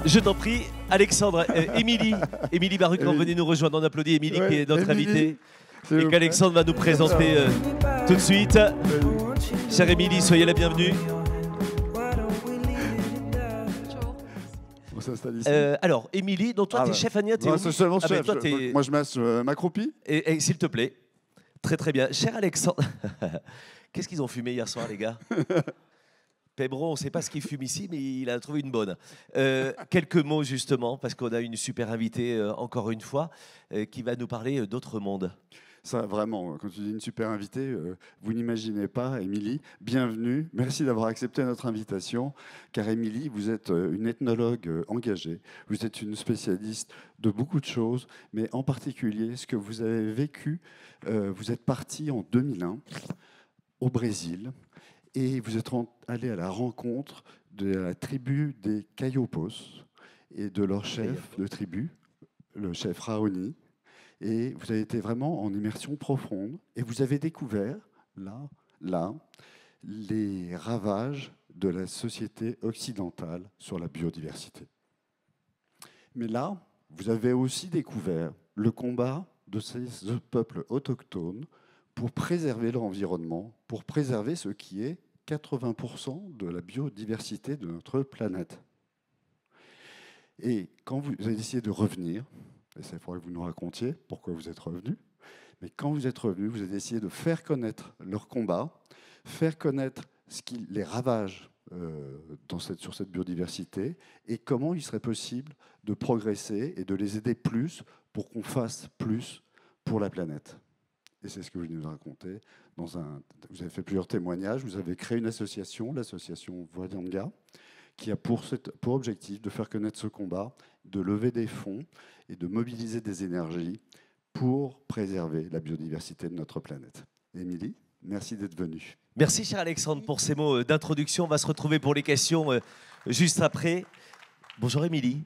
Je t'en prie, Alexandre, Émilie Barucan, venez nous rejoindre. On applaudit Émilie qui est notre invitée et qu'Alexandre va nous présenter tout de suite. Chère Émilie, soyez la bienvenue. On s'installe ici. Alors, Émilie, donc toi, tu es chef Ania, t'es c'est seulement chef. toi, moi, je m'accroupis. Et s'il te plaît, très très bien. Cher Alexandre, qu'est-ce qu'ils ont fumé hier soir, les gars? Pébron, on ne sait pas ce qu'il fume ici, mais il a trouvé une bonne. Quelques mots justement, parce qu'on a une super invitée, encore une fois, qui va nous parler d'autres mondes. Ça, vraiment, quand tu dis une super invitée, vous n'imaginez pas, Émilie, bienvenue. Merci d'avoir accepté notre invitation, car Émilie, vous êtes une ethnologue engagée, vous êtes une spécialiste de beaucoup de choses, mais en particulier, ce que vous avez vécu, vous êtes partie en 2001 au Brésil, et vous êtes allé à la rencontre de la tribu des Caiopos et de leur chef de tribu, le chef Raoni. Et vous avez été vraiment en immersion profonde et vous avez découvert, là, les ravages de la société occidentale sur la biodiversité. Mais là, vous avez aussi découvert le combat de ces peuples autochtones pour préserver l'environnement, pour préserver ce qui est 80% de la biodiversité de notre planète. Et quand vous avez décidé de revenir, et ça, il faudrait que vous nous racontiez pourquoi vous êtes revenu. Mais quand vous êtes revenu, vous avez essayé de faire connaître leur combat, faire connaître ce qui les ravage sur cette biodiversité et comment il serait possible de progresser et de les aider plus pour qu'on fasse plus pour la planète. Et c'est ce que vous nous racontez. Vous avez fait plusieurs témoignages, vous avez créé une association, l'association Voyanga, qui a pour objectif de faire connaître ce combat, de lever des fonds et de mobiliser des énergies pour préserver la biodiversité de notre planète. Émilie, merci d'être venue. Merci, cher Alexandre, pour ces mots d'introduction. On va se retrouver pour les questions juste après. Bonjour, Émilie.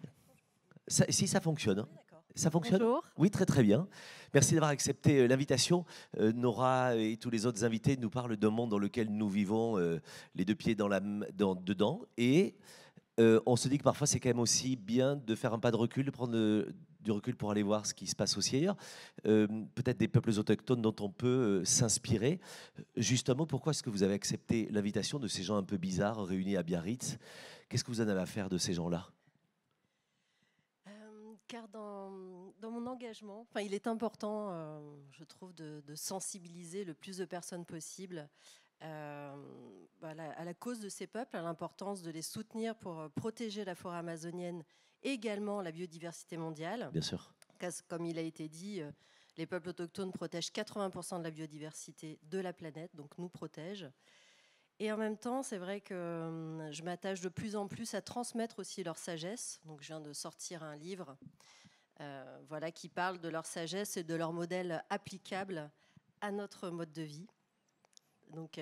Si ça fonctionne. Hein. Ça fonctionne? Bonjour. Oui, très très bien. Merci d'avoir accepté l'invitation. Nora et tous les autres invités nous parlent d'un monde dans lequel nous vivons les deux pieds dedans. Et on se dit que parfois c'est quand même aussi bien de faire un pas de recul, de prendre du recul pour aller voir ce qui se passe aussi ailleurs. Peut-être des peuples autochtones dont on peut s'inspirer. Justement, pourquoi est-ce que vous avez accepté l'invitation de ces gens un peu bizarres réunis à Biarritz? Qu'est-ce que vous en avez à faire de ces gens-là? Car dans mon engagement, il est important, je trouve, de sensibiliser le plus de personnes possible à la cause de ces peuples, à l'importance de les soutenir pour protéger la forêt amazonienne et également la biodiversité mondiale. Bien sûr. Comme il a été dit, les peuples autochtones protègent 80% de la biodiversité de la planète, donc nous protègent. Et en même temps, c'est vrai que je m'attache de plus en plus à transmettre aussi leur sagesse. Donc, je viens de sortir un livre qui parle de leur sagesse et de leur modèle applicable à notre mode de vie. Donc,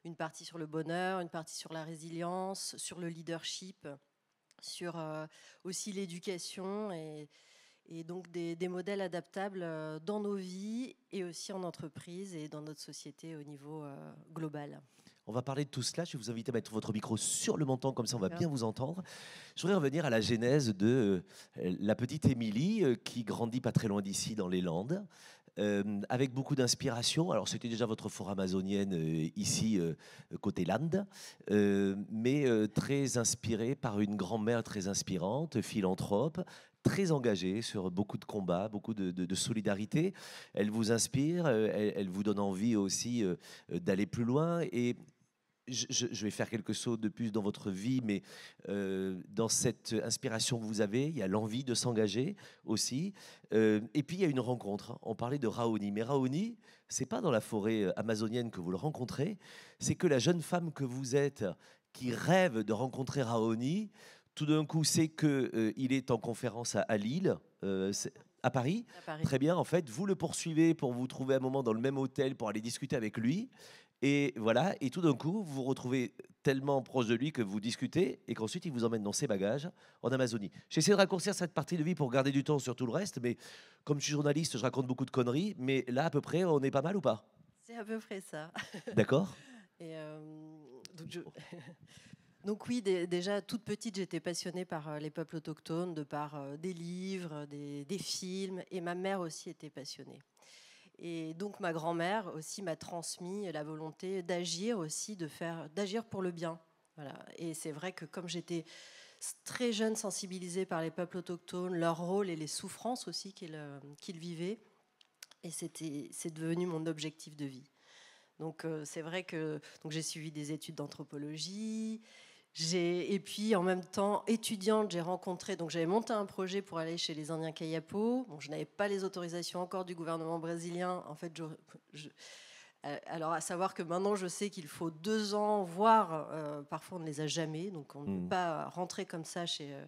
une partie sur le bonheur, une partie sur la résilience, sur le leadership, sur aussi l'éducation et donc des modèles adaptables dans nos vies et aussi en entreprise et dans notre société au niveau global. On va parler de tout cela. Je vais vous inviter à mettre votre micro sur le menton, comme ça on va bien vous entendre. Je voudrais revenir à la genèse de la petite Émilie qui grandit pas très loin d'ici dans les Landes. Avec beaucoup d'inspiration. Alors, c'était déjà votre forêt amazonienne ici, côté Landes, mais très inspirée par une grand-mère très inspirante, philanthrope, très engagée sur beaucoup de combats, beaucoup de solidarité. Elle vous inspire, elle vous donne envie aussi d'aller plus loin. Et je vais faire quelque chose de plus dans votre vie, mais dans cette inspiration que vous avez, il y a l'envie de s'engager aussi. Et puis, il y a une rencontre. On parlait de Raoni. Mais Raoni, ce n'est pas dans la forêt amazonienne que vous le rencontrez. C'est que la jeune femme que vous êtes, qui rêve de rencontrer Raoni, tout d'un coup, c'est qu'il est en conférence à Lille. À Paris. Très bien. En fait, vous le poursuivez pour vous trouver un moment dans le même hôtel pour aller discuter avec lui. Et voilà, et tout d'un coup, vous vous retrouvez tellement proche de lui que vous discutez et qu'ensuite, il vous emmène dans ses bagages en Amazonie. J'essaie de raccourcir cette partie de vie pour garder du temps sur tout le reste, mais comme je suis journaliste, je raconte beaucoup de conneries, mais là, à peu près, on est pas mal ou pas? C'est à peu près ça. D'accord. Et donc Donc oui, déjà toute petite, j'étais passionnée par les peuples autochtones, de par des livres, des films, et ma mère aussi était passionnée. Et donc ma grand-mère aussi m'a transmis la volonté d'agir aussi, d'agir pour le bien. Voilà. Et c'est vrai que comme j'étais très jeune, sensibilisée par les peuples autochtones, leur rôle et les souffrances aussi qu'ils vivaient, et c'est devenu mon objectif de vie. Donc c'est vrai que j'ai suivi des études d'anthropologie. Et puis en même temps, étudiante, j'ai rencontré, donc j'avais monté un projet pour aller chez les Indiens Kayapo. Bon, je n'avais pas les autorisations encore du gouvernement brésilien. En fait, alors à savoir que maintenant je sais qu'il faut 2 ans, voire parfois on ne les a jamais, donc on ne peut pas rentrer comme ça chez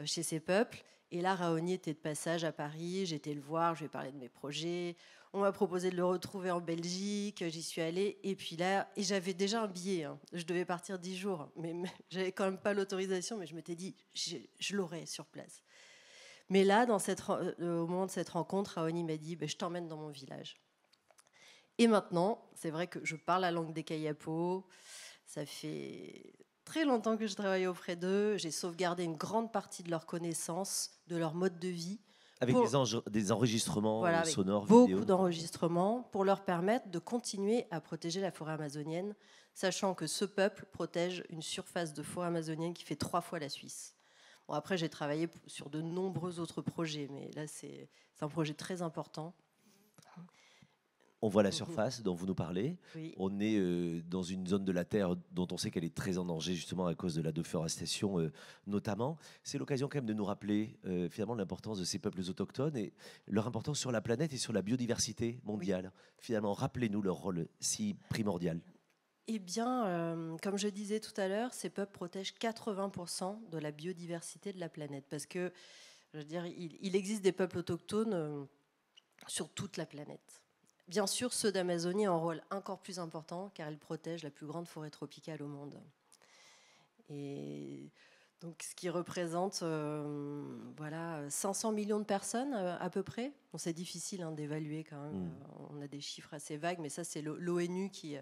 ces peuples. Et là, Raoni était de passage à Paris, j'étais le voir, je lui ai parlé de mes projets. On m'a proposé de le retrouver en Belgique, j'y suis allée. Et puis là, et j'avais déjà un billet, hein. Je devais partir 10 jours, mais j'avais quand même pas l'autorisation, mais je m'étais dit, je l'aurai sur place. Mais là, au moment de cette rencontre, Raoni m'a dit, je t'emmène dans mon village. Et maintenant, c'est vrai que je parle la langue des Kayapo, ça fait très longtemps que je travaille auprès d'eux, j'ai sauvegardé une grande partie de leurs connaissances, de leur mode de vie. Avec des enregistrements voilà, sonores, beaucoup vidéo. d'enregistrements pour leur permettre de continuer à protéger la forêt amazonienne, sachant que ce peuple protège une surface de forêt amazonienne qui fait 3 fois la Suisse. Bon, après, j'ai travaillé sur de nombreux autres projets, mais là, c'est un projet très important. On voit la surface dont vous nous parlez. Oui. On est dans une zone de la Terre dont on sait qu'elle est très en danger, justement à cause de la déforestation notamment. C'est l'occasion quand même de nous rappeler finalement l'importance de ces peuples autochtones et leur importance sur la planète et sur la biodiversité mondiale. Oui. Finalement, rappelez-nous leur rôle si primordial. Eh bien, comme je disais tout à l'heure, ces peuples protègent 80% de la biodiversité de la planète. Parce que, je veux dire, il existe des peuples autochtones sur toute la planète. Bien sûr, ceux d'Amazonie ont un rôle encore plus important car ils protègent la plus grande forêt tropicale au monde. Et donc, ce qui représente 500 millions de personnes à peu près. Bon, c'est difficile d'évaluer quand même. On a des chiffres assez vagues, mais ça, c'est l'ONU qui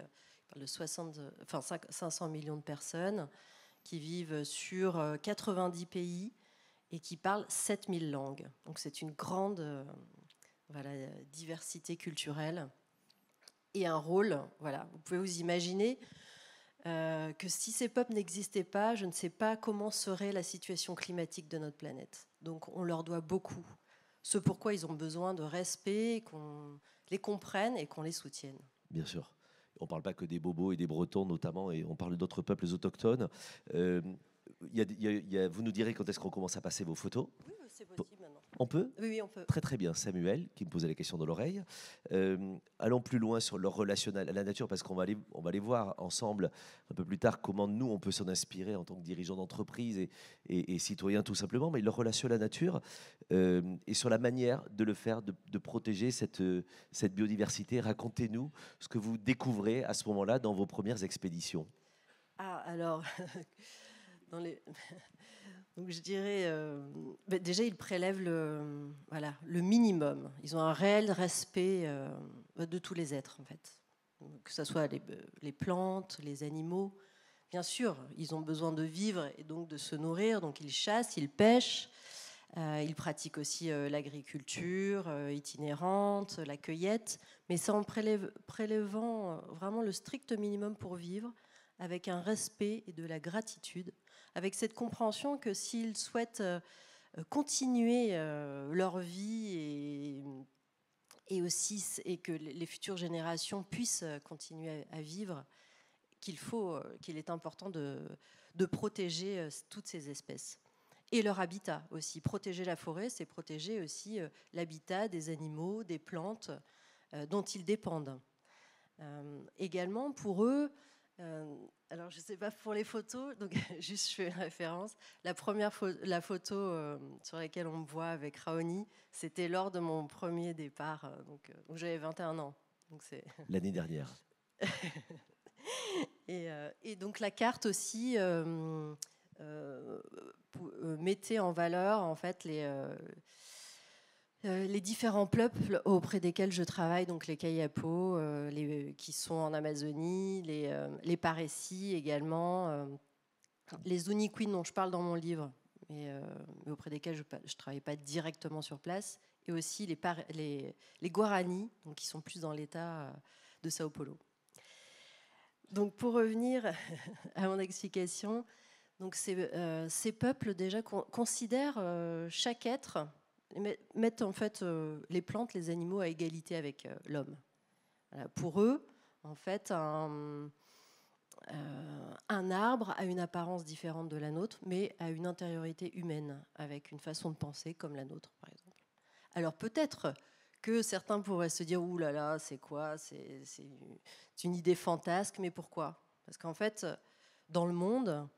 parle de 500 millions de personnes qui vivent sur 90 pays et qui parlent 7000 langues. Donc, c'est une grande... diversité culturelle et un rôle. Voilà. Vous pouvez vous imaginer que si ces peuples n'existaient pas, je ne sais pas comment serait la situation climatique de notre planète. Donc on leur doit beaucoup. Ce pourquoi ils ont besoin de respect, qu'on les comprenne et qu'on les soutienne. Bien sûr. On ne parle pas que des Bobos et des Bretons notamment, et on parle d'autres peuples autochtones. Vous nous direz quand est-ce qu'on commence à passer vos photos. Oui, c'est possible maintenant. On peut ? Oui, on peut. Très très bien. Samuel, qui me posait la question dans l'oreille. Allons plus loin sur leur relation à la nature, parce qu'on va aller voir ensemble un peu plus tard comment nous, on peut s'en inspirer en tant que dirigeants d'entreprise et citoyens tout simplement, mais leur relation à la nature et sur la manière de le faire, de protéger cette biodiversité. Racontez-nous ce que vous découvrez à ce moment-là dans vos premières expéditions. Ah, alors... Donc je dirais, déjà ils prélèvent le minimum. Ils ont un réel respect de tous les êtres en fait, que ce soit les plantes, les animaux. Bien sûr, ils ont besoin de vivre et donc de se nourrir, donc ils chassent, ils pêchent. Ils pratiquent aussi l'agriculture itinérante, la cueillette, mais c'est en prélevant vraiment le strict minimum pour vivre, avec un respect et de la gratitude, avec cette compréhension que s'ils souhaitent continuer leur vie et que les futures générations puissent continuer à vivre, qu'il est important de protéger toutes ces espèces. Et leur habitat aussi. Protéger la forêt, c'est protéger aussi l'habitat des animaux, des plantes dont ils dépendent. Également, pour eux, alors je ne sais pas pour les photos, donc juste je fais une référence. La photo sur laquelle on me voit avec Raoni, c'était lors de mon premier départ, donc j'avais 21 ans. Donc l'année dernière. Et donc la carte aussi mettait en valeur en fait les différents peuples auprès desquels je travaille, donc les Kayapo, qui sont en Amazonie, les Parécis également, Les Zuni Queen dont je parle dans mon livre, mais auprès desquels je ne travaille pas directement sur place, et aussi les Guarani, donc qui sont plus dans l'état de Sao Paulo. Donc pour revenir à mon explication, donc ces peuples déjà considèrent chaque être, mettent en fait les plantes, les animaux à égalité avec l'homme. Voilà. Pour eux, en fait, un arbre a une apparence différente de la nôtre, mais a une intériorité humaine, avec une façon de penser comme la nôtre, par exemple. Alors peut-être que certains pourraient se dire « Ouh là là, c'est quoi ? C'est une idée fantasque, mais pourquoi ?» Parce qu'en fait, dans le monde,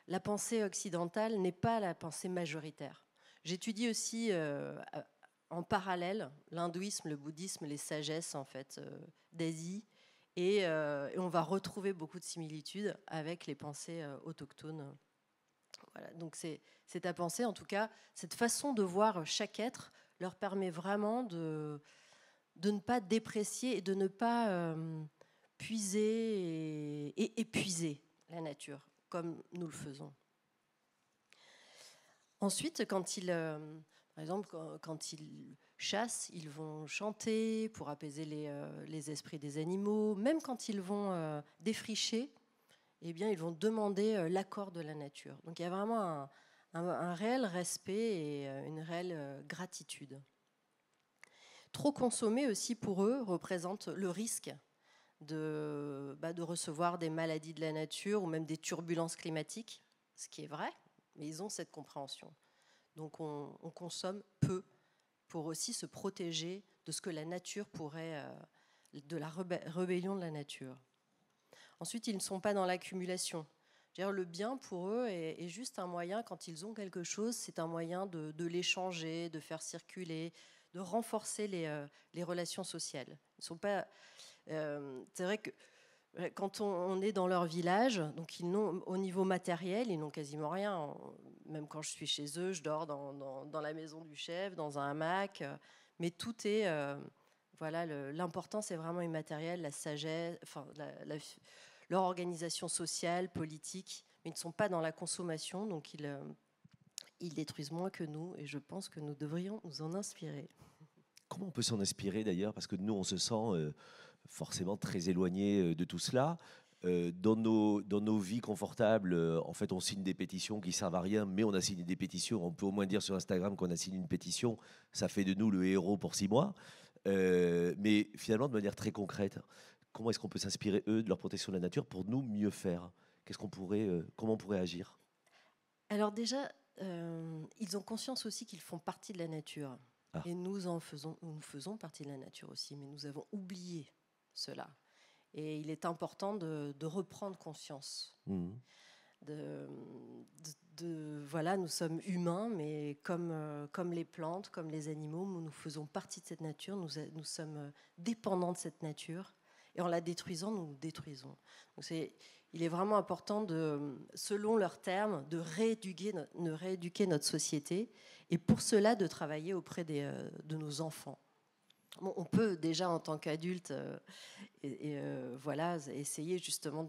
la pensée occidentale n'est pas la pensée majoritaire. J'étudie aussi en parallèle l'hindouisme, le bouddhisme, les sagesses en fait, d'Asie, et on va retrouver beaucoup de similitudes avec les pensées autochtones. Voilà, donc c'est à penser, en tout cas, cette façon de voir chaque être leur permet vraiment de ne pas déprécier et de ne pas puiser et épuiser la nature, comme nous le faisons. Ensuite, par exemple, quand ils chassent, ils vont chanter pour apaiser les esprits des animaux. Même quand ils vont défricher, eh bien, ils vont demander l'accord de la nature. Donc il y a vraiment un réel respect et une réelle gratitude. Trop consommer aussi pour eux représente le risque de recevoir des maladies de la nature ou même des turbulences climatiques, ce qui est vrai, mais ils ont cette compréhension. Donc on consomme peu pour aussi se protéger de ce que la nature pourrait, de la rébellion de la nature. Ensuite, ils ne sont pas dans l'accumulation. Le bien pour eux est juste un moyen, quand ils ont quelque chose, c'est un moyen de l'échanger, de faire circuler, de renforcer les relations sociales. Ils sont pas, c'est vrai que quand on est dans leur village, donc au niveau matériel, ils n'ont quasiment rien. Même quand je suis chez eux, je dors dans la maison du chef, dans un hamac. Mais tout est... voilà, l'important, c'est vraiment immatériel, la sagesse, enfin, leur organisation sociale, politique. Mais ils ne sont pas dans la consommation, donc ils détruisent moins que nous. Et je pense que nous devrions nous en inspirer. Comment on peut s'en inspirer d'ailleurs? Parce que nous, on se sent forcément très éloigné de tout cela. Dans nos vies confortables, en fait, on signe des pétitions qui servent à rien, mais on a signé des pétitions. On peut au moins dire sur Instagram qu'on a signé une pétition. Ça fait de nous le héros pour 6 mois. Mais finalement, de manière très concrète, comment est-ce qu'on peut s'inspirer, eux, de leur protection de la nature pour nous mieux faire? Comment on pourrait agir? Alors déjà, ils ont conscience aussi qu'ils font partie de la nature. Ah. Et nous faisons partie de la nature aussi, mais nous avons oublié cela. Et il est important de reprendre conscience. Mmh. Voilà, nous sommes humains, mais comme les plantes, comme les animaux, nous faisons partie de cette nature, nous sommes dépendants de cette nature, et en la détruisant, nous nous détruisons. Donc il est vraiment important, selon leurs termes, de rééduquer notre société, et pour cela, de travailler auprès de nos enfants. Bon, on peut déjà, en tant qu'adulte, voilà, essayer justement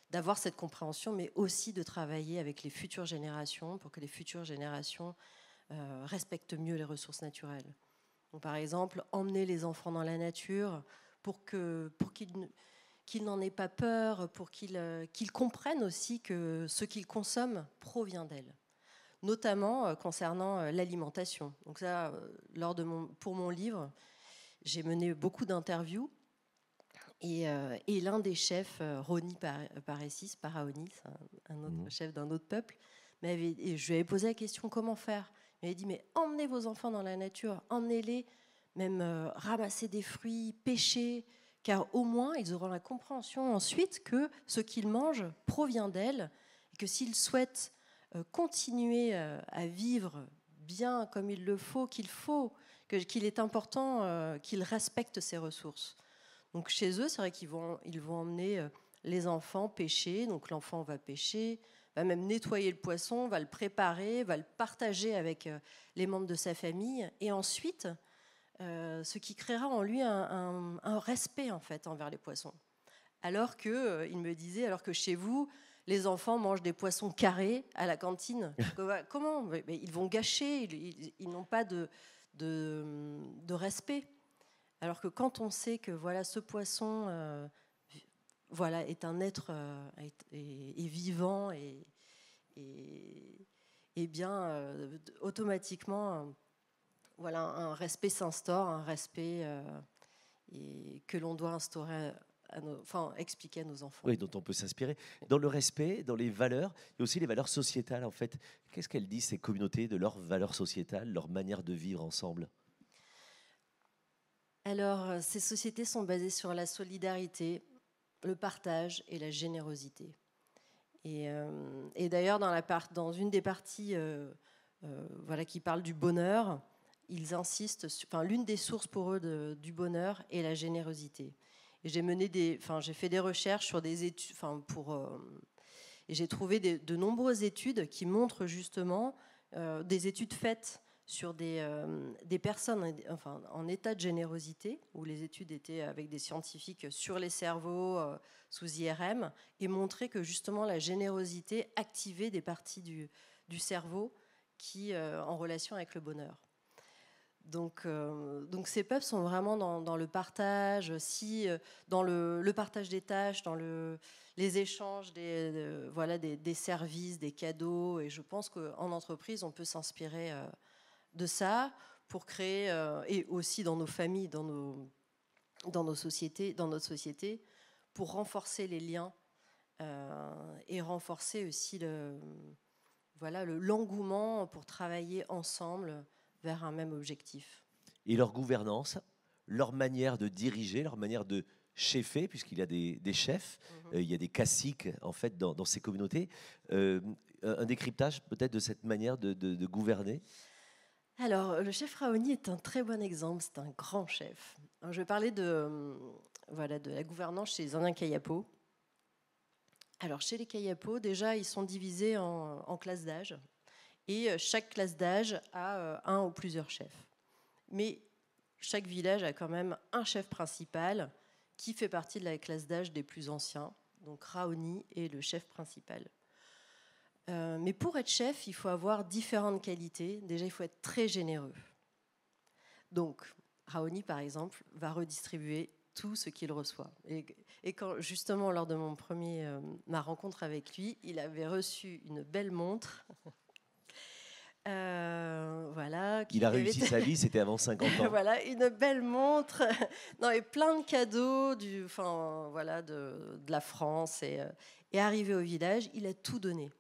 d'avoir cette compréhension, mais aussi de travailler avec les futures générations pour que les futures générations respectent mieux les ressources naturelles. Donc, par exemple, emmener les enfants dans la nature pour qu'ils n'en aient pas peur, pour qu'ils comprennent aussi que ce qu'ils consomment provient d'elles, notamment concernant l'alimentation. Donc ça, pour mon livre, j'ai mené beaucoup d'interviews. Et l'un des chefs, Roni Paresis, Paraoni, un autre chef d'un autre peuple, et je lui avais posé la question comment faire. Il m'avait dit mais emmenez vos enfants dans la nature, emmenez-les, même ramasser des fruits, pêcher, car au moins ils auront la compréhension ensuite que ce qu'ils mangent provient d'elles, et que s'ils souhaitent continuer à vivre bien comme il le faut, qu'il est important qu'ils respectent ces ressources. Donc chez eux, c'est vrai qu'ils vont emmener les enfants pêcher. Donc l'enfant va pêcher, va même nettoyer le poisson, va le préparer, va le partager avec les membres de sa famille. Et ensuite, ce qui créera en lui un respect en fait envers les poissons. Alors que, il me disait, alors que chez vous, les enfants mangent des poissons carrés à la cantine. Comment? Mais ils vont gâcher, ils n'ont pas de respect. Alors que quand on sait que voilà, ce poisson voilà, est un être est vivant et bien automatiquement voilà, un respect s'instaure, un respect et que l'on doit instaurer enfin, expliquer à nos enfants. Oui, dont on peut s'inspirer. Dans le respect, dans les valeurs, et aussi les valeurs sociétales, en fait. Qu'est-ce qu'elles disent, ces communautés, de leurs valeurs sociétales, leur manière de vivre ensemble? Alors, ces sociétés sont basées sur la solidarité, le partage et la générosité. Et d'ailleurs, dans une des parties voilà, qui parle du bonheur, ils insistent enfin, l'une des sources pour eux du bonheur est la générosité. Et j'ai fait des recherches sur des études, et j'ai trouvé de nombreuses études qui montrent justement des études faites sur des personnes enfin, en état de générosité, où les études étaient avec des scientifiques sur les cerveaux sous IRM, et montraient que justement la générosité activait des parties du cerveau qui en relation avec le bonheur. Donc ces peuples sont vraiment dans le partage, dans le partage des tâches, dans les échanges voilà, des services, des cadeaux. Et je pense qu'en entreprise, on peut s'inspirer de ça pour créer, et aussi dans nos familles, dans nos sociétés, dans notre société, pour renforcer les liens et renforcer aussi l'engouement pour travailler ensemble vers un même objectif. Et leur gouvernance, leur manière de diriger, leur manière de chefer, puisqu'il y a des chefs, il y a des caciques en fait dans ces communautés. Un décryptage peut-être de cette manière de gouverner. Alors, le chef Raoni est un très bon exemple, c'est un grand chef. Alors, je vais parler de la gouvernance chez les Indiens Kayapo. Alors, chez les Kayapo, déjà, ils sont divisés en classes d'âge. Et chaque classe d'âge a un ou plusieurs chefs. Mais chaque village a quand même un chef principal qui fait partie de la classe d'âge des plus anciens. Donc Raoni est le chef principal. Mais pour être chef, il faut avoir différentes qualités. Déjà, il faut être très généreux. Donc, Raoni, par exemple, va redistribuer tout ce qu'il reçoit. Et quand, justement, lors de ma rencontre avec lui, il avait reçu une belle montre. Voilà, il a réussi sa vie, c'était avant 50 ans. Voilà, une belle montre, non, et plein de cadeaux de la France. Et arrivé au village, il a tout donné.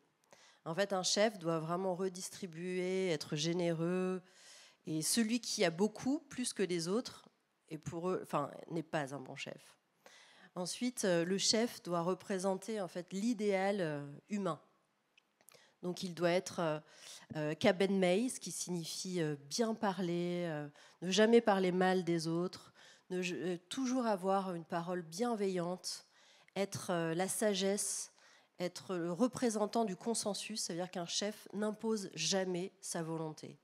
En fait, un chef doit vraiment redistribuer, être généreux. Et celui qui a beaucoup, plus que les autres, n'est pas un bon chef. Ensuite, le chef doit représenter en fait l'idéal humain. Donc il doit être Kabenmei, ce qui signifie bien parler, ne jamais parler mal des autres, toujours avoir une parole bienveillante, être la sagesse, être le représentant du consensus, ça veut dire qu'un chef n'impose jamais sa volonté.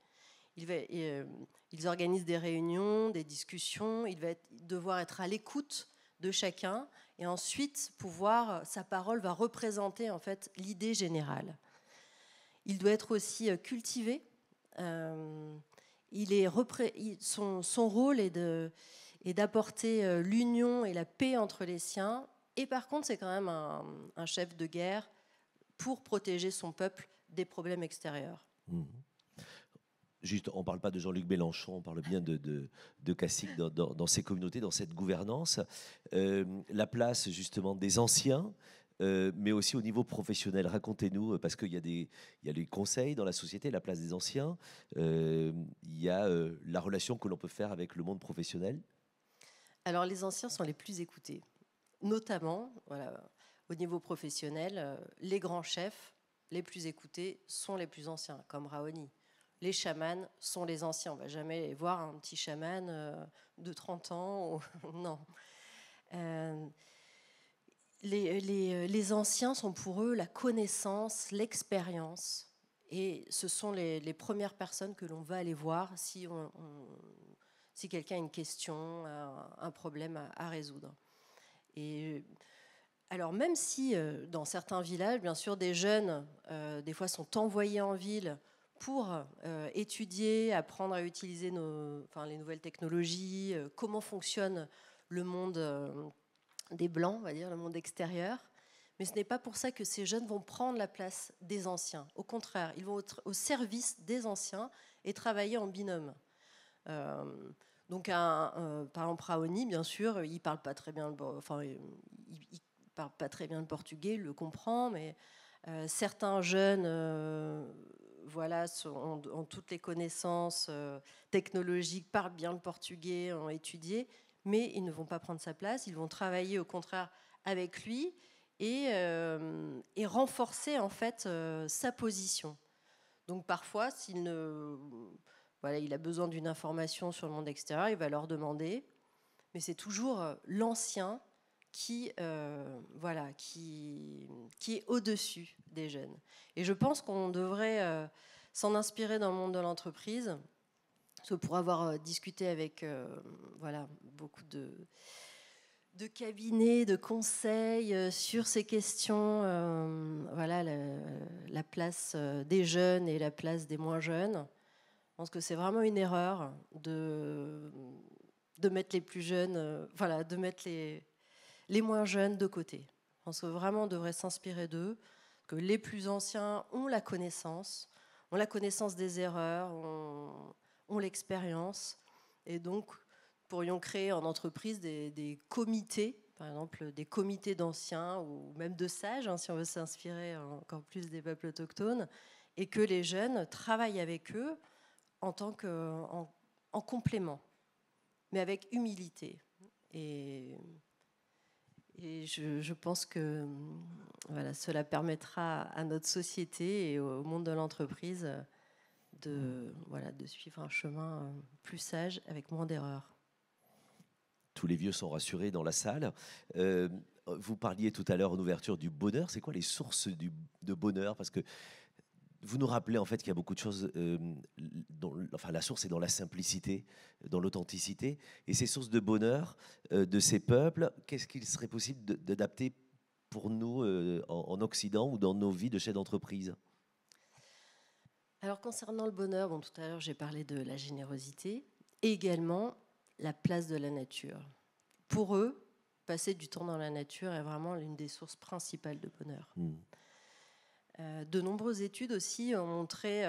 Ils organisent des réunions, des discussions, il va devoir être à l'écoute de chacun et ensuite sa parole va représenter en fait l'idée générale. Il doit être aussi cultivé. Son rôle est d'apporter l'union et la paix entre les siens. Et par contre, c'est quand même un chef de guerre pour protéger son peuple des problèmes extérieurs. Mmh. Juste, on ne parle pas de Jean-Luc Mélenchon, on parle bien de caciques dans ces communautés, dans cette gouvernance. La place justement des anciens, mais aussi au niveau professionnel. Racontez-nous, parce qu'il y a les conseils dans la société, la place des anciens, il y a la relation que l'on peut faire avec le monde professionnel. Alors les anciens sont les plus écoutés, notamment au niveau professionnel, les grands chefs les plus écoutés sont les plus anciens, comme Raoni. Les chamans sont les anciens. On ne va jamais voir un petit chaman de 30 ans. Non. Les anciens sont pour eux la connaissance, l'expérience. Et ce sont les premières personnes que l'on va aller voir si quelqu'un a une question, un problème à résoudre. Et Alors même si dans certains villages, bien sûr, des jeunes, des fois, sont envoyés en ville pour étudier, apprendre à utiliser les nouvelles technologies, comment fonctionne le monde des Blancs, on va dire, le monde extérieur. Mais ce n'est pas pour ça que ces jeunes vont prendre la place des anciens. Au contraire, ils vont être au service des anciens et travailler en binôme. Euh, donc, par exemple, Raoni, bien sûr, il parle pas très bien, il parle pas très bien le portugais, il le comprend, mais certains jeunes, ont toutes les connaissances technologiques, parlent bien le portugais, ont étudié, mais ils ne vont pas prendre sa place. Ils vont travailler au contraire avec lui et renforcer en fait sa position. Donc parfois, il a besoin d'une information sur le monde extérieur, il va leur demander, mais c'est toujours l'ancien qui est au-dessus des jeunes. Et je pense qu'on devrait s'en inspirer dans le monde de l'entreprise, parce que pour avoir discuté avec beaucoup de cabinets, de conseils sur ces questions, la place des jeunes et la place des moins jeunes. Je pense que c'est vraiment une erreur de mettre les plus jeunes, de mettre les moins jeunes de côté. Je pense que vraiment on devrait s'inspirer d'eux, que les plus anciens ont la connaissance des erreurs, ont l'expérience, et donc pourrions créer en entreprise des comités, par exemple des comités d'anciens ou même de sages, si on veut s'inspirer encore plus des peuples autochtones, et que les jeunes travaillent avec eux en complément, mais avec humilité. Et je pense que cela permettra à notre société et au monde de l'entreprise de suivre un chemin plus sage, avec moins d'erreurs. Tous les vieux sont rassurés dans la salle. Vous parliez tout à l'heure en ouverture du bonheur. C'est quoi les sources de bonheur? Parce que vous nous rappelez en fait qu'il y a beaucoup de choses. La source est dans la simplicité, dans l'authenticité. Et ces sources de bonheur de ces peuples, qu'est-ce qu'il serait possible d'adapter pour nous en Occident ou dans nos vies de chefs d'entreprise? Alors concernant le bonheur, tout à l'heure j'ai parlé de la générosité et également la place de la nature. Pour eux, passer du temps dans la nature est vraiment l'une des sources principales de bonheur. De nombreuses études aussi ont montré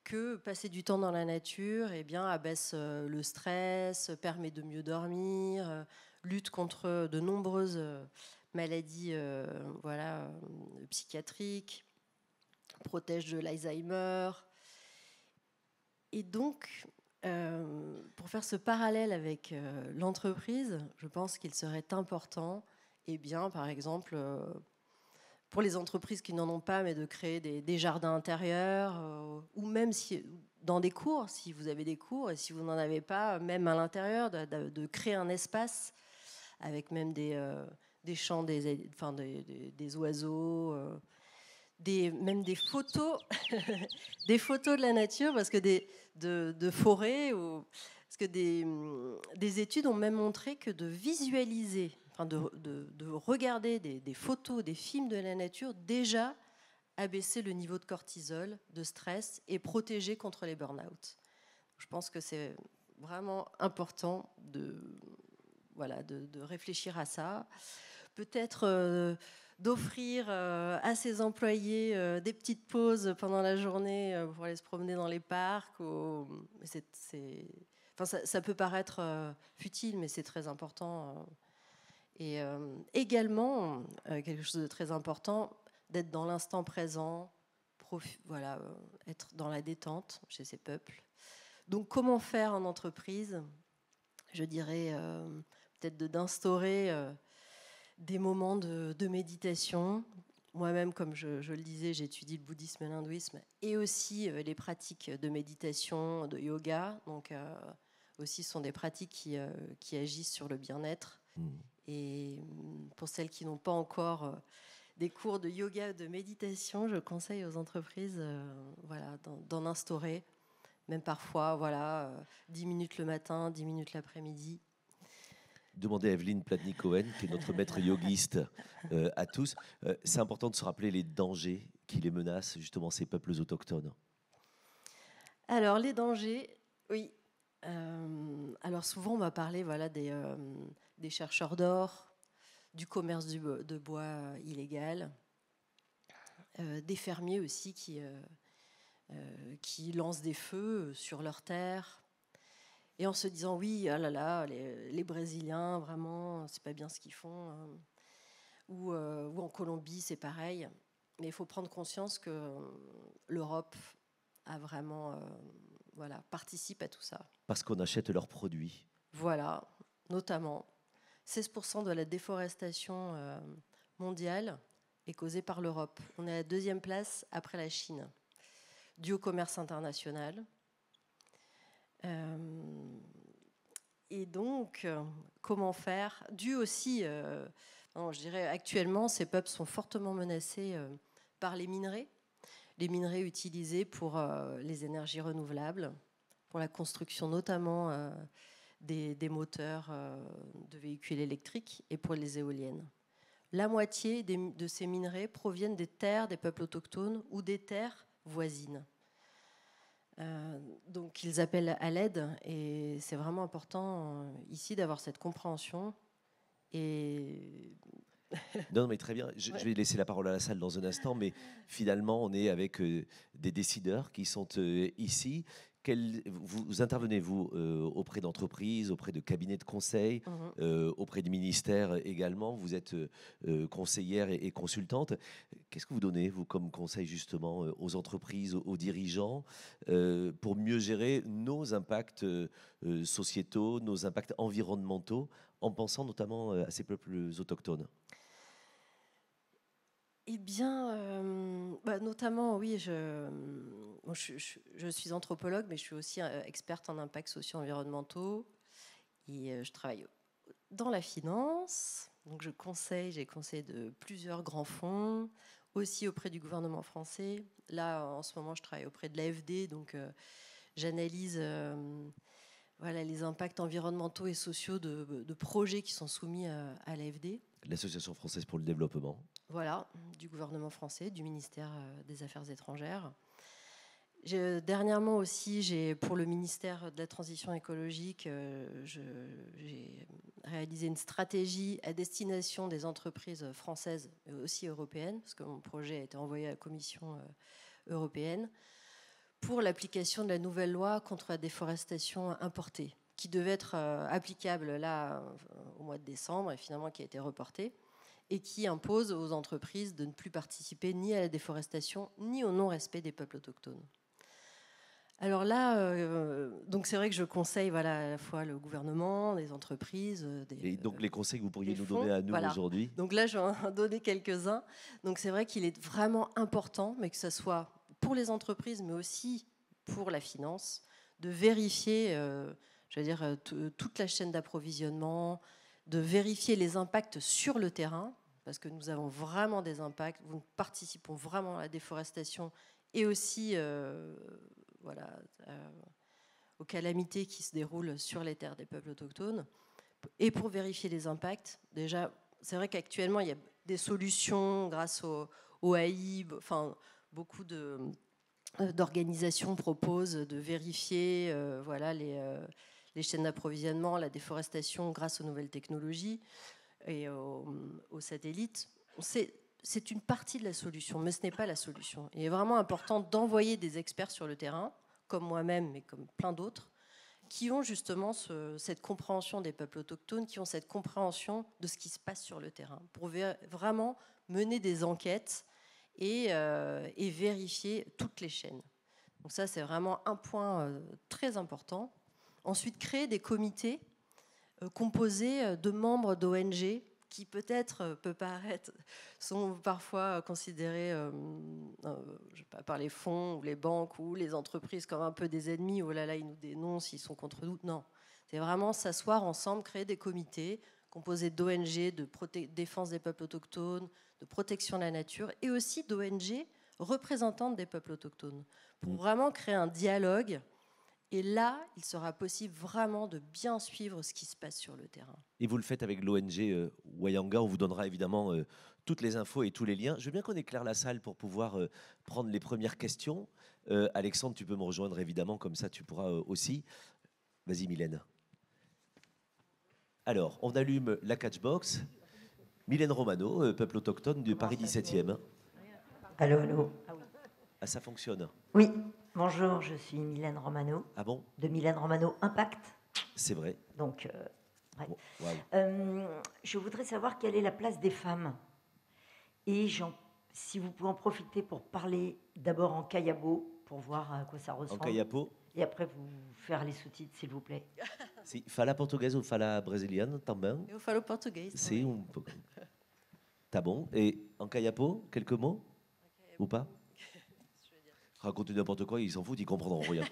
que passer du temps dans la nature abaisse le stress, permet de mieux dormir, lutte contre de nombreuses maladies psychiatriques, protège de l'Alzheimer. Et donc, pour faire ce parallèle avec l'entreprise, je pense qu'il serait important, par exemple, pour les entreprises qui n'en ont pas, mais de créer des jardins intérieurs, ou même dans des cours, si vous avez des cours, et si vous n'en avez pas, même à l'intérieur, de créer un espace avec même des chants, des oiseaux, même des photos, des photos de la nature, parce que de forêts, parce que des études ont même montré que de visualiser, de regarder des photos, des films de la nature, déjà abaisser le niveau de cortisol, de stress et protéger contre les burn-out. Je pense que c'est vraiment important de réfléchir à ça. Peut-être d'offrir à ses employés des petites pauses pendant la journée pour aller se promener dans les parcs. Ça peut paraître futile, mais c'est très important. Et également, quelque chose de très important, d'être dans l'instant présent, être dans la détente chez ces peuples. Donc, comment faire en entreprise? Je dirais peut-être d'instaurer des moments de méditation. Moi-même, comme je le disais, j'étudie le bouddhisme et l'hindouisme, et aussi les pratiques de méditation, de yoga. Donc, aussi, ce sont des pratiques qui agissent sur le bien-être. Et pour celles qui n'ont pas encore des cours de yoga, de méditation, je conseille aux entreprises d'en instaurer, même parfois 10 minutes le matin, 10 minutes l'après-midi. demander à Evelyne Platnik-Cohen, qui est notre maître yogiste à tous. C'est important de se rappeler les dangers qui les menacent, justement, ces peuples autochtones. Alors, les dangers, oui. Alors, souvent, on va parler voilà, des chercheurs d'or, du commerce de bois illégal, des fermiers aussi qui lancent des feux sur leurs terres. Et en se disant, oui, ah là là, les Brésiliens, vraiment, c'est pas bien ce qu'ils font. Hein. Ou en Colombie, c'est pareil. Mais il faut prendre conscience que l'Europe a vraiment, participe à tout ça. Parce qu'on achète leurs produits. Voilà, notamment. 16% de la déforestation mondiale est causée par l'Europe. On est à la 2e place après la Chine, dû au commerce international. Et donc, comment faire? Dû aussi, je dirais actuellement, ces peuples sont fortement menacés par les minerais utilisés pour les énergies renouvelables, pour la construction notamment des moteurs de véhicules électriques et pour les éoliennes. La moitié de ces minerais proviennent des terres des peuples autochtones ou des terres voisines. Donc ils appellent à l'aide et c'est vraiment important ici d'avoir cette compréhension. Et non, mais très bien. Je vais laisser la parole à la salle dans un instant, mais finalement, on est avec des décideurs qui sont ici. Vous intervenez, vous, auprès d'entreprises, auprès de cabinets de conseil, auprès du ministère également. Vous êtes conseillère et consultante. Qu'est-ce que vous donnez, vous, comme conseil, justement, aux entreprises, aux dirigeants, pour mieux gérer nos impacts sociétaux, nos impacts environnementaux, en pensant notamment à ces peuples autochtones? Eh bien, notamment, oui, je suis anthropologue, mais je suis aussi experte en impacts socio-environnementaux. Et je travaille dans la finance. Donc, j'ai conseillé de plusieurs grands fonds, aussi auprès du gouvernement français. Là, en ce moment, je travaille auprès de l'AFD, donc j'analyse les impacts environnementaux et sociaux de projets qui sont soumis à l'AFD. L'Association française pour le développement. Voilà, du gouvernement français, du ministère des Affaires étrangères. Dernièrement aussi, pour le ministère de la Transition écologique, j'ai réalisé une stratégie à destination des entreprises françaises, mais aussi européennes, parce que mon projet a été envoyé à la Commission européenne, pour l'application de la nouvelle loi contre la déforestation importée, qui devait être applicable là au mois de décembre et finalement qui a été reportée, et qui impose aux entreprises de ne plus participer ni à la déforestation ni au non-respect des peuples autochtones. Alors là, donc c'est vrai que je conseille à la fois le gouvernement, les entreprises. Et donc les conseils que vous pourriez nous fonds, donner à nous aujourd'hui? Donc là, je vais en donner quelques-uns. Donc c'est vrai qu'il est vraiment important, mais que ce soit pour les entreprises, mais aussi pour la finance, de vérifier toute la chaîne d'approvisionnement, de vérifier les impacts sur le terrain, parce que nous avons vraiment des impacts, nous participons vraiment à la déforestation et aussi aux calamités qui se déroulent sur les terres des peuples autochtones. Et pour vérifier les impacts, déjà, c'est vrai qu'actuellement, il y a des solutions grâce au AI, beaucoup d'organisations proposent de vérifier les chaînes d'approvisionnement, la déforestation grâce aux nouvelles technologies et aux satellites. C'est une partie de la solution, mais ce n'est pas la solution. Il est vraiment important d'envoyer des experts sur le terrain, comme moi-même, mais comme plein d'autres, qui ont justement cette compréhension des peuples autochtones, qui ont cette compréhension de ce qui se passe sur le terrain, pour vraiment mener des enquêtes et vérifier toutes les chaînes. Donc ça, c'est vraiment un point très important. Ensuite, créer des comités composés de membres d'ONG qui peut-être sont parfois considérés par les fonds ou les banques ou les entreprises comme un peu des ennemis. Oh là là, ils nous dénoncent, ils sont contre nous. Non, c'est vraiment s'asseoir ensemble, créer des comités composés d'ONG, de défense des peuples autochtones, de protection de la nature, et aussi d'ONG représentantes des peuples autochtones, pour vraiment créer un dialogue Et là, il sera possible vraiment de bien suivre ce qui se passe sur le terrain. Et vous le faites avec l'ONG Wayanga. On vous donnera évidemment toutes les infos et tous les liens. Je veux bien qu'on éclaire la salle pour pouvoir prendre les premières questions. Alexandre, tu peux me rejoindre évidemment, comme ça tu pourras aussi. Vas-y Mylène. Alors, on allume la catchbox. Mylène Romano, peuple autochtone du Paris 17e. Allô, allô. Ah, ça fonctionne. Oui, bonjour, je suis Mylène Romano, Ah bon? de Mylène Romano Impact. C'est vrai. Donc, ouais. Bon, waouh. Je voudrais savoir quelle est la place des femmes. Et si vous pouvez en profiter pour parler d'abord en kayabo, pour voir à quoi ça ressemble. En kayapo? Et après, vous faire les sous-titres, s'il vous plaît. Si, fala portugaise ou fala brésilienne, também? Eu falo português. C'est un peu. T'as bon? Et en kayapo, quelques mots? Ou pas? Racontez n'importe quoi, ils s'en foutent, ils comprendront rien.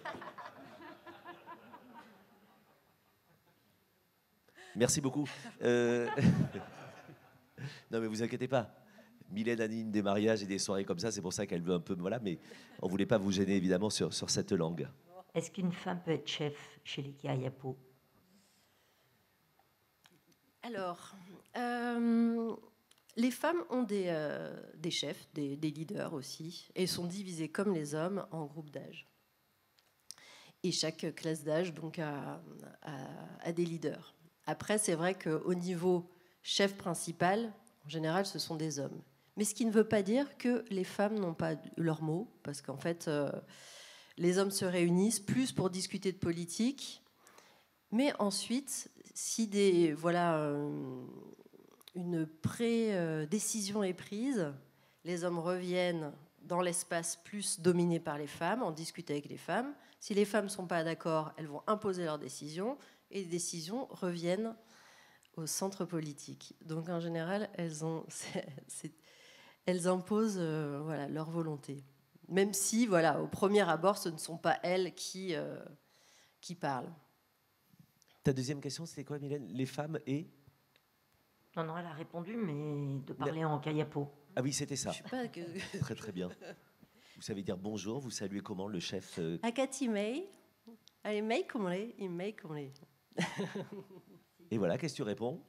Merci beaucoup. Non mais vous inquiétez pas. Mylène anime des mariages et des soirées comme ça, c'est pour ça qu'elle veut un peu... Voilà, mais on voulait pas vous gêner évidemment sur cette langue. Est-ce qu'une femme peut être chef chez les kayapo? Alors, les femmes ont des chefs, des leaders aussi, et sont divisées comme les hommes en groupes d'âge. Et chaque classe d'âge donc a des leaders. Après, c'est vrai qu'au niveau chef principal, en général, ce sont des hommes. Mais ce qui ne veut pas dire que les femmes n'ont pas leur mot, parce qu'en fait, les hommes se réunissent plus pour discuter de politique, mais ensuite, si une pré-décision est prise, les hommes reviennent dans l'espace plus dominé par les femmes, en discuter avec les femmes. Si les femmes ne sont pas d'accord, elles vont imposer leurs décisions, et les décisions reviennent au centre politique. Donc en général, elles imposent leur volonté. Même si, au premier abord, ce ne sont pas elles qui parlent. Ta deuxième question, c'était quoi, Mylène? Les femmes et... Non, elle a répondu, mais de parler en kayapo. Ah oui, c'était ça. Je sais pas que... Très très bien. Vous savez dire bonjour, vous saluez comment le chef Akatimei, Alimei Kumle, Imei Kumle. Et voilà, qu'est-ce que tu réponds?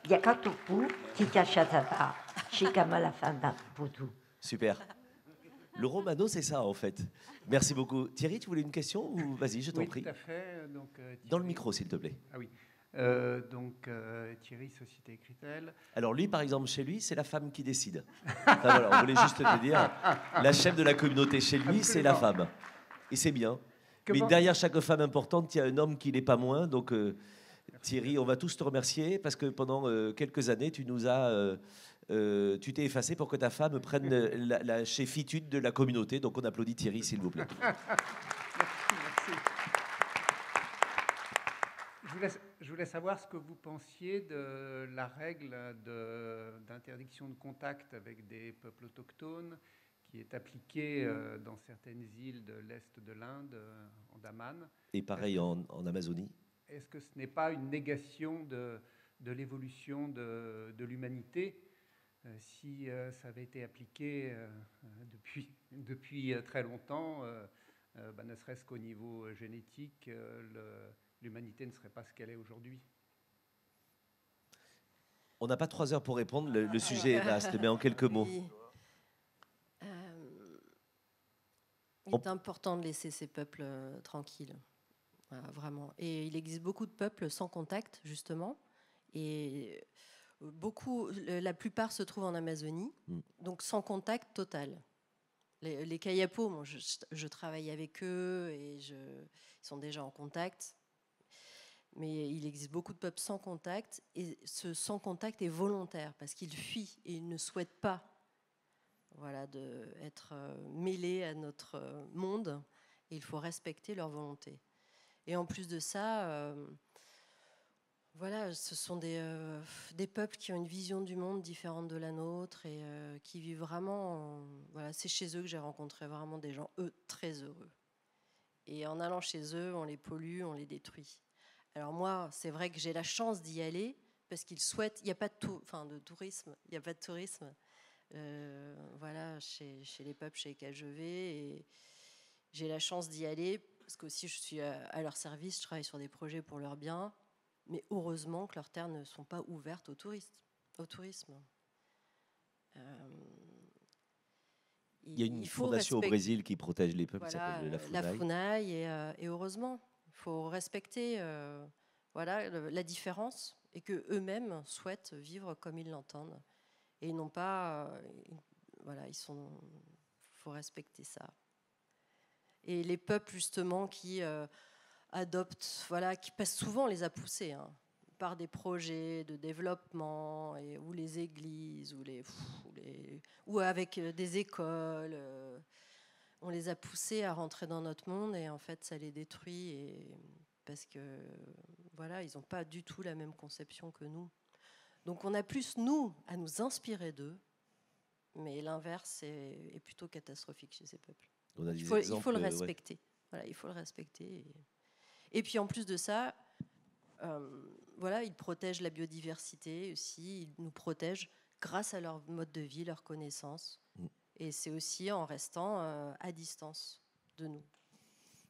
Yakatupu, Kikachatata, Shikamalafanda, Putu. Super. Le romano, c'est ça en fait. Merci beaucoup. Thierry, tu voulais une question ou vas-y, je t'en Oui, prie. tout à fait. Donc, Dans le micro, s'il te plaît. Ah oui. Thierry, Société Écritel. Alors lui, par exemple, chez lui, c'est la femme qui décide. Enfin, voilà, on voulait juste te dire, la chef de la communauté chez lui, c'est la femme. Et c'est bien. Mais derrière chaque femme importante, il y a un homme qui l'est pas moins. Donc Thierry, on va tous te remercier parce que pendant quelques années, tu t'es effacé pour que ta femme prenne la chefitude de la communauté. Donc on applaudit Thierry, s'il vous plaît. Merci. Je voulais savoir ce que vous pensiez de la règle d'interdiction de contact avec des peuples autochtones qui est appliquée dans certaines îles de l'Est de l'Inde, en Daman. Et pareil en Amazonie. Est-ce que ce n'est pas une négation de l'évolution de l'humanité si ça avait été appliqué depuis très longtemps, ne serait-ce qu'au niveau génétique, l'humanité ne serait pas ce qu'elle est aujourd'hui? On n'a pas 3 heures pour répondre, le sujet est vaste, mais en quelques mots. Oui. Il est important de laisser ces peuples tranquilles, voilà, vraiment. Et il existe beaucoup de peuples sans contact, justement, et la plupart se trouvent en Amazonie, donc sans contact total. Les Kayapos, moi, je travaille avec eux et ils sont déjà en contact. Mais il existe beaucoup de peuples sans contact, et ce sans contact est volontaire parce qu'ils fuient et ils ne souhaitent pas d'être mêlés à notre monde, et il faut respecter leur volonté. Et en plus de ça, ce sont des peuples qui ont une vision du monde différente de la nôtre et qui vivent vraiment... c'est chez eux que j'ai rencontré vraiment des gens, eux, très heureux. Et en allant chez eux, on les pollue, on les détruit. Alors moi, c'est vrai que j'ai la chance d'y aller parce qu'ils souhaitent... Il n'y a pas de tourisme, il n'y a pas de tourisme chez les peuples chez lesquels je vais. Et j'ai la chance d'y aller parce qu'aussi je suis à leur service, je travaille sur des projets pour leur bien, mais heureusement que leurs terres ne sont pas ouvertes aux touristes, au tourisme. Il y a une fondation au Brésil qui protège les peuples, voilà, qui s'appelle la FUNAI. FUNAI, et heureusement, il faut respecter voilà, la différence et qu'eux-mêmes souhaitent vivre comme ils l'entendent. Et ils n'ont pas... voilà, il faut respecter ça. Et les peuples, justement, qui adoptent, voilà, qui passent souvent, on les a poussés, hein, par des projets de développement, ou les églises, ou avec des écoles. On les a poussés à rentrer dans notre monde et en fait, ça les détruit. Parce que, voilà, ils n'ont pas du tout la même conception que nous. Donc on a plus, nous, à nous inspirer d'eux, mais l'inverse est plutôt catastrophique chez ces peuples. Il faut le respecter. Voilà, il faut le respecter. Et puis en plus de ça, voilà, ils protègent la biodiversité aussi, ils nous protègent grâce à leur mode de vie, leurs connaissances. Et c'est aussi en restant à distance de nous.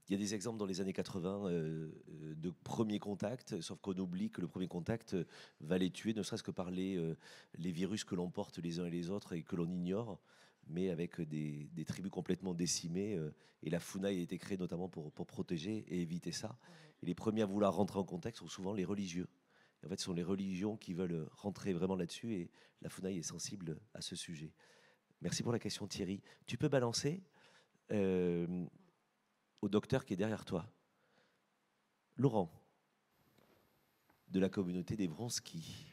Il y a des exemples dans les années 80 de premiers contacts, sauf qu'on oublie que le premier contact va les tuer, ne serait-ce que par les virus que l'on porte les uns et les autres et que l'on ignore, mais avec des tribus complètement décimées. Et la FUNAI a été créée notamment pour protéger et éviter ça. Et les premiers à vouloir rentrer en contact sont souvent les religieux. Et en fait, ce sont les religions qui veulent rentrer vraiment là-dessus et la FUNAI est sensible à ce sujet. Merci pour la question, Thierry. Tu peux balancer au docteur qui est derrière toi. Laurent, de la communauté des Vronskis.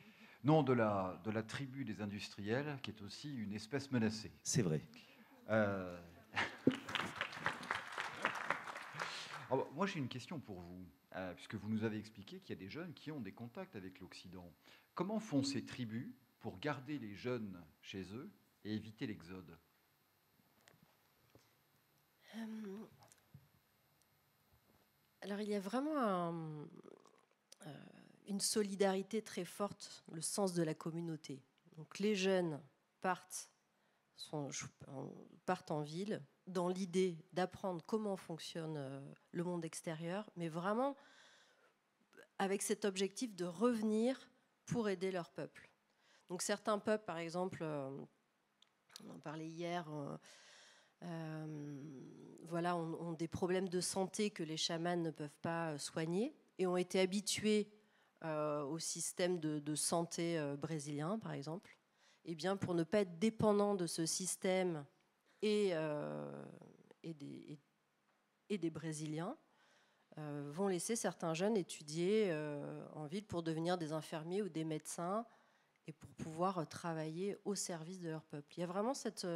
Non, de la tribu des industriels, qui est aussi une espèce menacée. C'est vrai. Alors, moi, j'ai une question pour vous, puisque vous nous avez expliqué qu'il y a des jeunes qui ont des contacts avec l'Occident. Comment font ces tribus pour garder les jeunes chez eux et éviter l'exode ? Alors, il y a vraiment une solidarité très forte, le sens de la communauté. Donc, les jeunes partent en ville dans l'idée d'apprendre comment fonctionne le monde extérieur, mais vraiment avec cet objectif de revenir pour aider leur peuple. Donc, certains peuples, par exemple, on en parlait hier, voilà, ont des problèmes de santé que les chamans ne peuvent pas soigner et ont été habitués au système de santé brésilien, par exemple. Et bien, pour ne pas être dépendants de ce système et des Brésiliens, vont laisser certains jeunes étudier en ville pour devenir des infirmiers ou des médecins et pour pouvoir travailler au service de leur peuple. Il y a vraiment cette...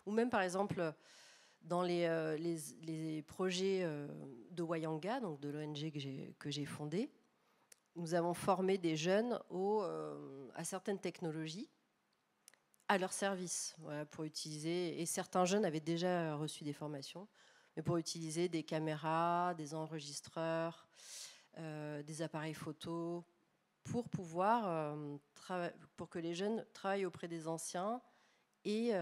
ou même, par exemple, dans les projets de Wayanga, donc de l'ONG que j'ai fondée, nous avons formé des jeunes à certaines technologies à leur service, voilà, pour utiliser. Et certains jeunes avaient déjà reçu des formations, mais pour utiliser des caméras, des enregistreurs, des appareils photo, pour pouvoir pour que les jeunes travaillent auprès des anciens et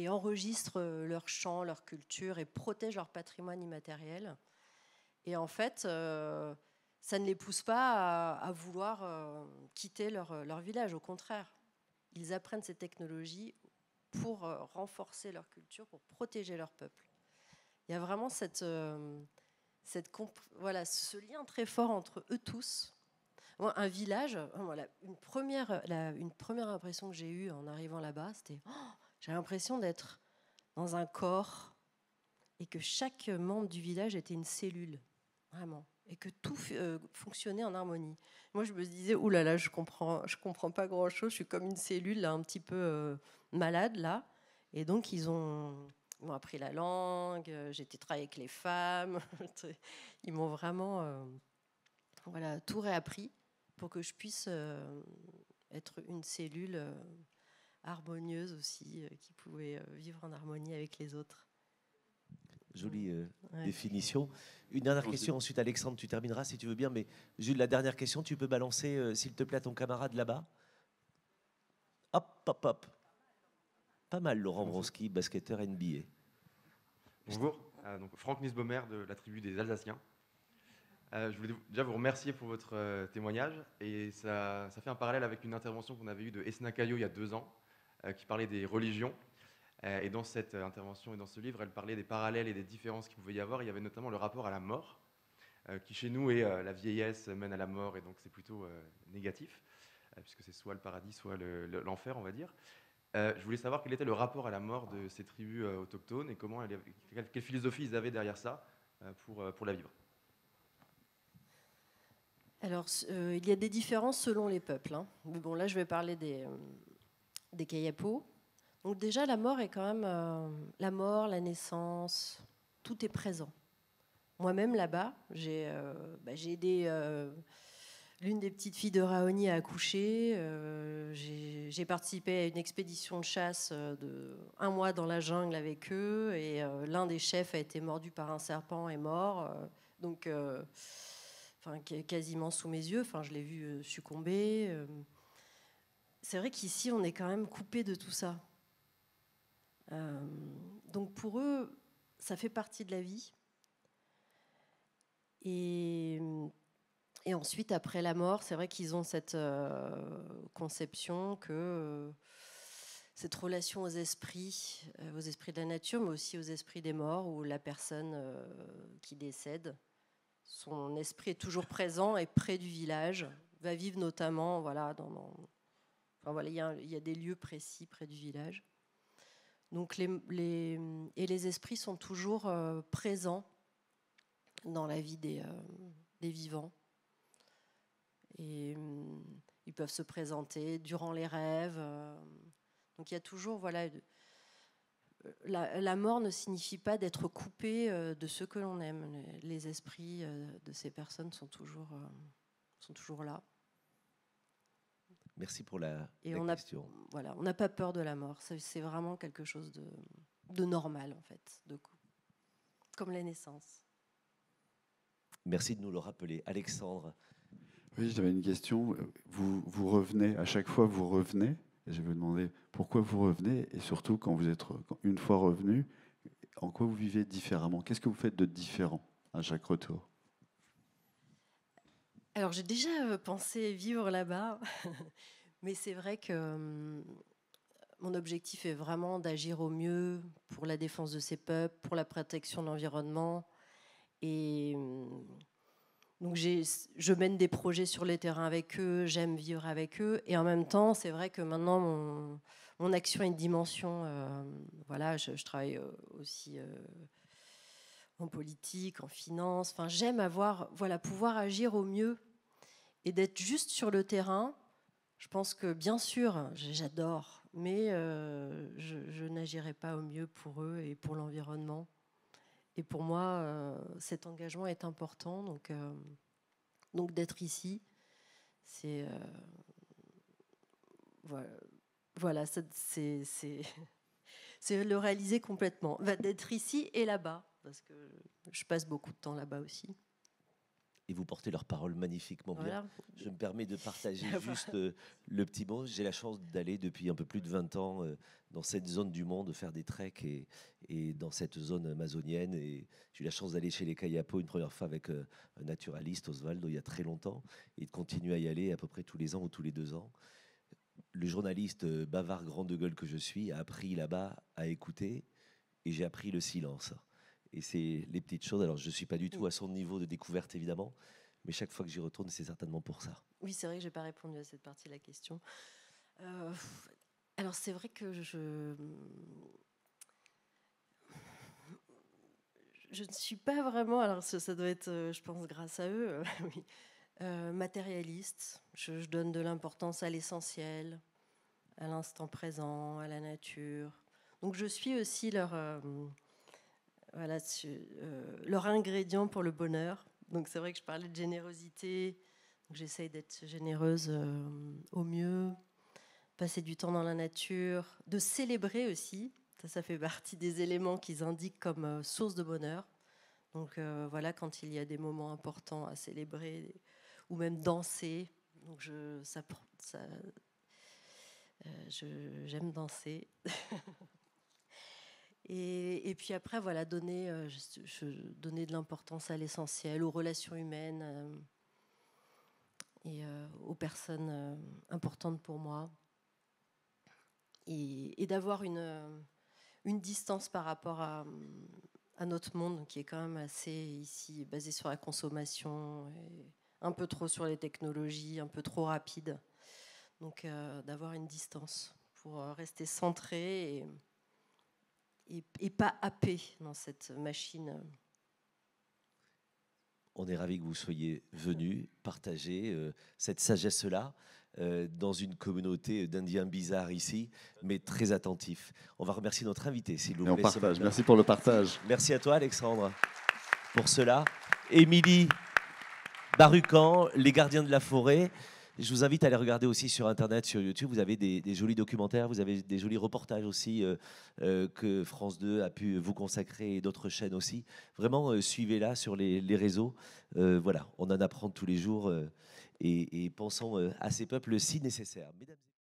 enregistrent leur chant, leur culture et protègent leur patrimoine immatériel. Et en fait, ça ne les pousse pas à vouloir quitter leur village. Au contraire, ils apprennent ces technologies pour renforcer leur culture, pour protéger leur peuple. Il y a vraiment voilà, ce lien très fort entre eux tous. Un village, voilà, une première impression que j'ai eue en arrivant là-bas, c'était j'ai l'impression d'être dans un corps et que chaque membre du village était une cellule, vraiment, et que tout fonctionnait en harmonie. Moi, je me disais, oulala, je comprends pas grand-chose, je suis comme une cellule là, un petit peu malade là, et donc ils m'ont appris la langue, j'ai été travailler avec les femmes, ils m'ont vraiment voilà, tout réappris pour que je puisse être une cellule harmonieuse aussi, qui pouvait vivre en harmonie avec les autres. Jolie définition. Une dernière question, ensuite Alexandre, tu termineras si tu veux bien, mais Jules, la dernière question, tu peux balancer, s'il te plaît, à ton camarade là-bas. Hop, hop, hop. Pas mal, Laurent Vronski, basketteur NBA. Bonjour. Donc Franck Nisbaumer de la tribu des Alsaciens. Je voulais déjà vous remercier pour votre témoignage. Et ça fait un parallèle avec une intervention qu'on avait eue de Esna Caillot il y a 2 ans, qui parlait des religions. Et dans cette intervention et dans ce livre, elle parlait des parallèles et des différences qu'il pouvait y avoir. Il y avait notamment le rapport à la mort, qui chez nous est la vieillesse mène à la mort, et donc c'est plutôt négatif, puisque c'est soit le paradis, soit l'enfer, on va dire. Je voulais savoir quel était le rapport à la mort de ces tribus autochtones et quelle philosophie ils avaient derrière ça pour la vivre. Alors, il y a des différences selon les peuples. Hein. Mais bon, là, je vais parler des Kayapos. Donc déjà, la mort est quand même... la mort, la naissance, tout est présent. Moi-même, là-bas, j'ai aidé l'une des petites filles de Raoni à accoucher. J'ai participé à une expédition de chasse de 1 mois dans la jungle avec eux. Et l'un des chefs a été mordu par un serpent et mort. Donc... quasiment sous mes yeux, je l'ai vu succomber. C'est vrai qu'ici, on est quand même coupé de tout ça. Donc pour eux, ça fait partie de la vie. Et ensuite, après la mort, c'est vrai qu'ils ont cette conception que cette relation aux esprits de la nature, mais aussi aux esprits des morts, où la personne qui décède, son esprit est toujours présent et près du village, va vivre notamment, il y a des lieux précis près du village. Donc les esprits sont toujours présents dans la vie des vivants. Et ils peuvent se présenter durant les rêves. Donc il y a toujours, la mort ne signifie pas d'être coupé de ce que l'on aime. Les esprits de ces personnes sont toujours là. Merci pour la question. On n'a pas peur de la mort. C'est vraiment quelque chose de normal, en fait, comme la naissance. Merci de nous le rappeler. Alexandre. Oui, j'avais une question. Vous revenez, à chaque fois vous revenez. Et je vais vous demander pourquoi vous revenez, et surtout quand vous êtes une fois revenu, en quoi vous vivez différemment. Qu'est-ce que vous faites de différent à chaque retour? Alors j'ai déjà pensé vivre là-bas, mais c'est vrai que mon objectif est vraiment d'agir au mieux pour la défense de ces peuples, pour la protection de l'environnement. Et donc je mène des projets sur le terrain avec eux, j'aime vivre avec eux. Et en même temps, c'est vrai que maintenant, mon action a une dimension. Je travaille aussi en politique, en finance. J'aime pouvoir agir au mieux et d'être juste sur le terrain. Je pense que, bien sûr, j'adore, mais je n'agirai pas au mieux pour eux et pour l'environnement. Et pour moi, cet engagement est important. Donc d'être ici, c'est c'est le réaliser complètement. D'être ici et là-bas, parce que je passe beaucoup de temps là-bas aussi. Et vous portez leurs paroles magnifiquement bien. Je me permets de partager juste le petit mot. J'ai la chance d'aller depuis un peu plus de 20 ans dans cette zone du monde, faire des treks et dans cette zone amazonienne. Et j'ai eu la chance d'aller chez les Kayapos une première fois avec un naturaliste, Osvaldo, il y a très longtemps, et de continuer à y aller à peu près tous les ans ou tous les 2 ans. Le journaliste bavard grand de gueule que je suis a appris là-bas à écouter, et j'ai appris le silence. Et c'est les petites choses. Alors, je ne suis pas du tout à son niveau de découverte, évidemment, mais chaque fois que j'y retourne, c'est certainement pour ça. Oui, c'est vrai que je n'ai pas répondu à cette partie de la question. Alors, c'est vrai que je ne suis pas vraiment... Alors, ça doit être, je pense, grâce à eux, oui, matérialiste. Je donne de l'importance à l'essentiel, à l'instant présent, à la nature. Donc, je suis aussi leur ingrédient pour le bonheur. Donc c'est vrai que je parlais de générosité. Donc j'essaye d'être généreuse au mieux, passer du temps dans la nature, de célébrer aussi. Ça fait partie des éléments qu'ils indiquent comme source de bonheur. Donc quand il y a des moments importants à célébrer ou même danser. Donc j'aime danser. Et puis après, voilà, donner de l'importance à l'essentiel, aux relations humaines et aux personnes importantes pour moi. Et d'avoir une distance par rapport à notre monde qui est quand même assez ici basé sur la consommation, et un peu trop sur les technologies, un peu trop rapide. Donc d'avoir une distance pour rester centré et pas happé dans cette machine. On est ravis que vous soyez venus partager cette sagesse-là dans une communauté d'Indiens bizarres ici, mais très attentifs. On va remercier notre invité, s'il vous Et on plaît. partage. Merci pour le partage. Merci à toi, Alexandre, pour cela. Émilie Barucan, Les Gardiens de la Forêt. Je vous invite à aller regarder aussi sur Internet, sur YouTube. Vous avez des jolis documentaires, vous avez des jolis reportages aussi que France 2 a pu vous consacrer et d'autres chaînes aussi. Vraiment, suivez-la sur les réseaux. Voilà, on en apprend tous les jours et pensons à ces peuples si nécessaires. Mesdames